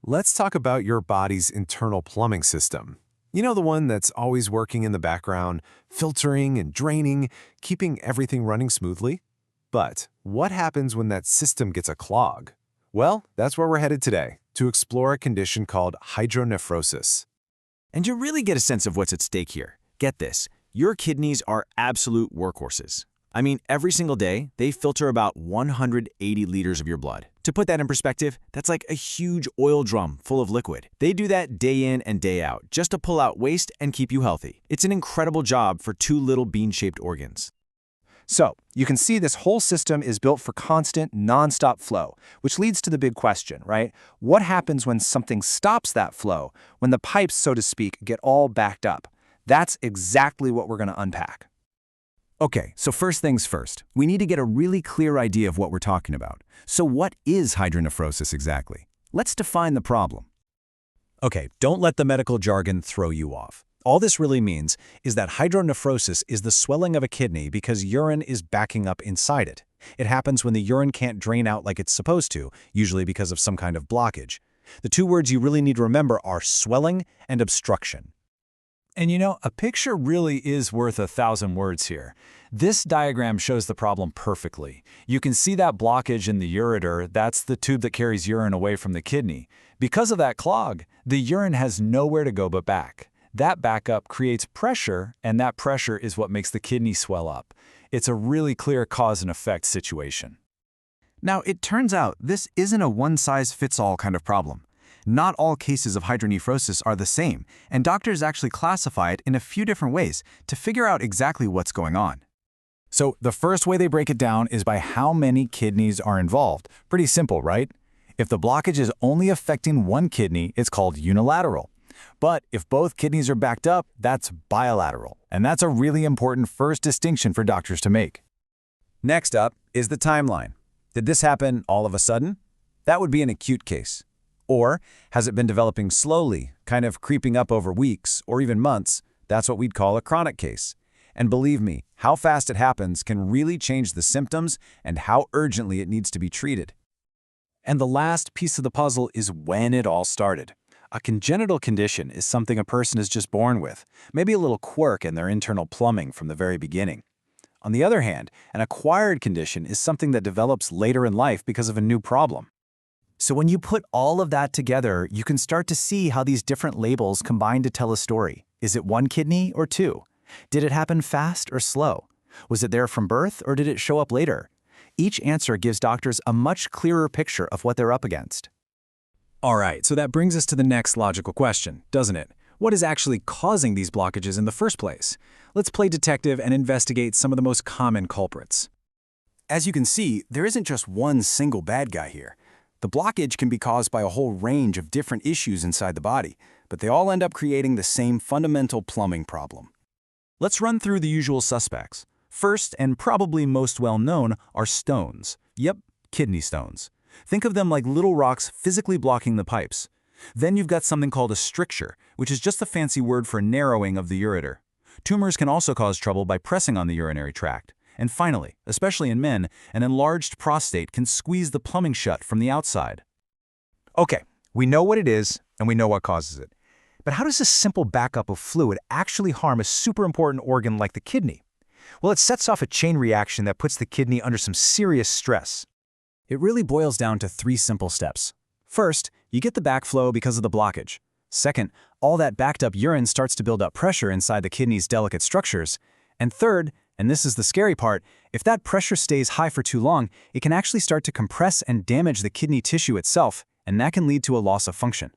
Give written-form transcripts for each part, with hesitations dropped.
Let's talk about your body's internal plumbing system. You know, the one that's always working in the background, filtering and draining, keeping everything running smoothly? But what happens when that system gets a clog? Well, that's where we're headed today, to explore a condition called hydronephrosis. And you really get a sense of what's at stake here. Get this, your kidneys are absolute workhorses. I mean, every single day, they filter about 180 liters of your blood. To put that in perspective, that's like a huge oil drum full of liquid. They do that day in and day out, just to pull out waste and keep you healthy. It's an incredible job for two little bean-shaped organs. So, you can see this whole system is built for constant, non-stop flow, which leads to the big question, right? What happens when something stops that flow, when the pipes, so to speak, get all backed up? That's exactly what we're going to unpack. Okay, so first things first, we need to get a really clear idea of what we're talking about. So what is hydronephrosis exactly? Let's define the problem. Okay, don't let the medical jargon throw you off. All this really means is that hydronephrosis is the swelling of a kidney because urine is backing up inside it. It happens when the urine can't drain out like it's supposed to, usually because of some kind of blockage. The two words you really need to remember are swelling and obstruction. And you know, a picture really is worth 1,000 words here. This diagram shows the problem perfectly. You can see that blockage in the ureter, that's the tube that carries urine away from the kidney. Because of that clog, the urine has nowhere to go but back. That backup creates pressure, and that pressure is what makes the kidney swell up. It's a really clear cause and effect situation. Now, it turns out this isn't a one-size-fits-all kind of problem. Not all cases of hydronephrosis are the same, and doctors actually classify it in a few different ways to figure out exactly what's going on. So the first way they break it down is by how many kidneys are involved. Pretty simple, right? If the blockage is only affecting one kidney, it's called unilateral. But if both kidneys are backed up, that's bilateral. And that's a really important first distinction for doctors to make. Next up is the timeline. Did this happen all of a sudden? That would be an acute case. Or has it been developing slowly, kind of creeping up over weeks or even months? That's what we'd call a chronic case. And believe me, how fast it happens can really change the symptoms and how urgently it needs to be treated. And the last piece of the puzzle is when it all started. A congenital condition is something a person is just born with, maybe a little quirk in their internal plumbing from the very beginning. On the other hand, an acquired condition is something that develops later in life because of a new problem. So when you put all of that together, you can start to see how these different labels combine to tell a story. Is it one kidney or two? Did it happen fast or slow? Was it there from birth or did it show up later? Each answer gives doctors a much clearer picture of what they're up against. All right, so that brings us to the next logical question, doesn't it? What is actually causing these blockages in the first place? Let's play detective and investigate some of the most common culprits. As you can see, there isn't just one single bad guy here. The blockage can be caused by a whole range of different issues inside the body, but they all end up creating the same fundamental plumbing problem. Let's run through the usual suspects. First, and probably most well-known, are stones. Yep, kidney stones. Think of them like little rocks physically blocking the pipes. Then you've got something called a stricture, which is just a fancy word for narrowing of the ureter. Tumors can also cause trouble by pressing on the urinary tract. And finally, especially in men, an enlarged prostate can squeeze the plumbing shut from the outside. Okay, we know what it is and we know what causes it. But how does this simple backup of fluid actually harm a super important organ like the kidney? Well, it sets off a chain reaction that puts the kidney under some serious stress. It really boils down to 3 simple steps. First, you get the backflow because of the blockage. Second, all that backed up urine starts to build up pressure inside the kidney's delicate structures. And third, and this is the scary part, if that pressure stays high for too long, it can actually start to compress and damage the kidney tissue itself, and that can lead to a loss of function.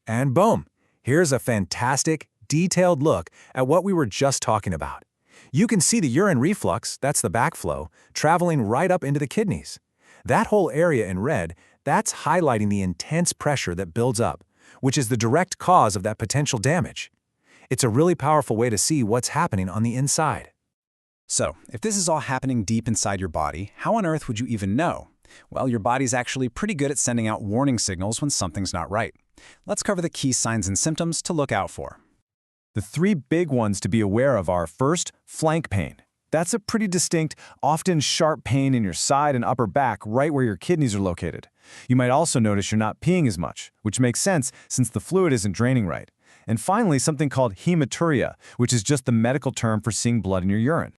And boom, here's a fantastic, detailed look at what we were just talking about. You can see the urine reflux, that's the backflow, traveling right up into the kidneys. That whole area in red, that's highlighting the intense pressure that builds up, which is the direct cause of that potential damage. It's a really powerful way to see what's happening on the inside. So, if this is all happening deep inside your body, how on earth would you even know? Well, your body's actually pretty good at sending out warning signals when something's not right. Let's cover the key signs and symptoms to look out for. The 3 big ones to be aware of are, first, flank pain. That's a pretty distinct, often sharp pain in your side and upper back right where your kidneys are located. You might also notice you're not peeing as much, which makes sense since the fluid isn't draining right. And finally, something called hematuria, which is just the medical term for seeing blood in your urine.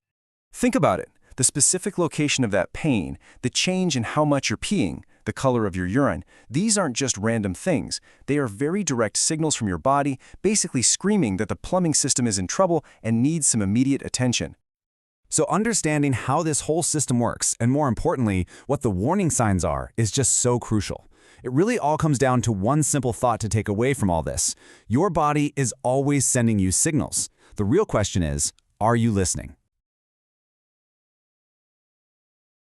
Think about it. The specific location of that pain, the change in how much you're peeing, the color of your urine, these aren't just random things. They are very direct signals from your body, basically screaming that the plumbing system is in trouble and needs some immediate attention. So understanding how this whole system works, and more importantly, what the warning signs are, is just so crucial. It really all comes down to one simple thought to take away from all this. Your body is always sending you signals. The real question is, are you listening?